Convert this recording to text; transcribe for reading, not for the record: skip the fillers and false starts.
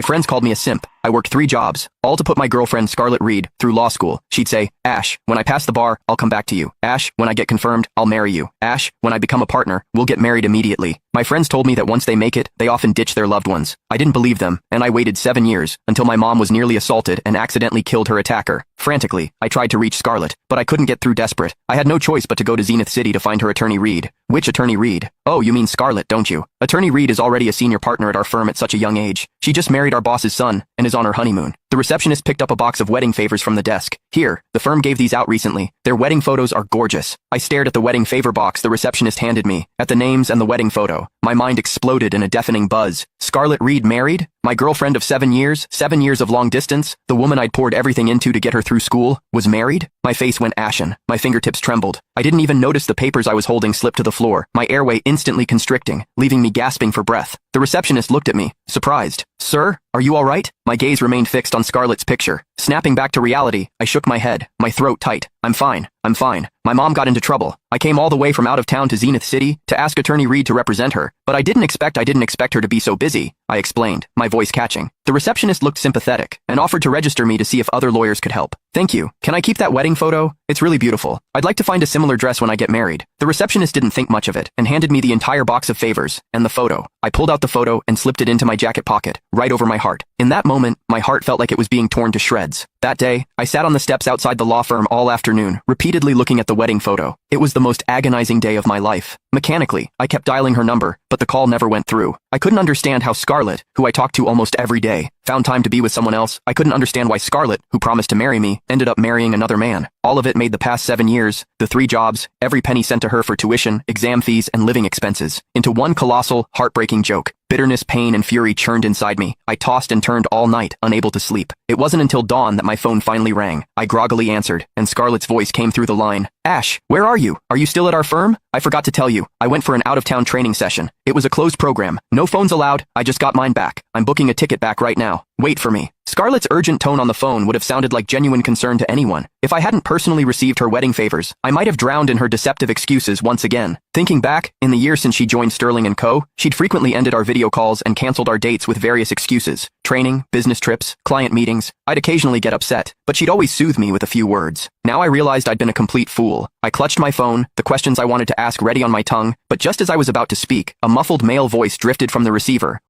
friends called me a simp. I worked 3 jobs, all to put my girlfriend Scarlett Reed through law school. She'd say, Ash, when I pass the bar, I'll come back to you. Ash, when I get confirmed, I'll marry you. Ash, when I become a partner, we'll get married immediately. My friends told me that once they make it, they often ditch their loved ones. I didn't believe them, and I waited 7 years, until my mom was nearly assaulted and accidentally killed her attacker. Frantically, I tried to reach Scarlett, but I couldn't get through. Desperate, I had no choice but to go to Zenith City to find her attorney Reed. Which attorney Reed? Oh, you mean Scarlett, don't you? Attorney Reed is already a senior partner at our firm at such a young age. She just married our boss's son, and is on her honeymoon. The receptionist picked up a box of wedding favors from the desk. Here, the firm gave these out recently. Their wedding photos are gorgeous. I stared at the wedding favor box the receptionist handed me, at the names and the wedding photo. My mind exploded in a deafening buzz. Scarlett Reed married? My girlfriend of 7 years, 7 years of long distance, the woman I'd poured everything into to get her through school, was married? My face went ashen. My fingertips trembled. I didn't even notice the papers I was holding slip to the floor, my airway instantly constricting, leaving me gasping for breath. The receptionist looked at me, surprised. Sir, are you all right? My gaze remained fixed on Scarlett's picture. Snapping back to reality, I shook my head, my throat tight. I'm fine. My mom got into trouble. I came all the way from out of town to Zenith City to ask attorney Reed to represent her, but I didn't expect her to be so busy, I explained, my voice catching. The receptionist looked sympathetic and offered to register me to see if other lawyers could help. Thank you. Can I keep that wedding photo? It's really beautiful. I'd like to find a similar dress when I get married. The receptionist didn't think much of it and handed me the entire box of favors and the photo. I pulled out the photo and slipped it into my jacket pocket, right over my heart. In that moment, my heart felt like it was being torn to shreds. That day, I sat on the steps outside the law firm all afternoon, repeatedly looking at the wedding photo. It was the most agonizing day of my life. Mechanically, I kept dialing her number, but the call never went through. I couldn't understand how Scarlett, who I talked to almost every day, found time to be with someone else. I couldn't understand why Scarlett, who promised to marry me, ended up marrying another man. All of it made the past 7 years, the 3 jobs, every penny sent to her for tuition, exam fees, and living expenses, into one colossal, heartbreaking joke. Bitterness, pain, and fury churned inside me. I tossed and turned all night, unable to sleep. It wasn't until dawn that my phone finally rang. I groggily answered, and Scarlett's voice came through the line. Ash, where are you? Are you still at our firm? I forgot to tell you. I went for an out-of-town training session. It was a closed program. No phones allowed. I just got mine back. I'm booking a ticket back right now. Wait for me. Scarlett's urgent tone on the phone would have sounded like genuine concern to anyone. If I hadn't personally received her wedding favors, I might have drowned in her deceptive excuses once again. Thinking back, in the years since she joined Sterling & Co., she'd frequently ended our video calls and canceled our dates with various excuses. Training, business trips, client meetings. I'd occasionally get upset, but she'd always soothe me with a few words. Now I realized I'd been a complete fool. I clutched my phone, the questions I wanted to ask ready on my tongue, but just as I was about to speak, a muffled male voice drifted from the receiver.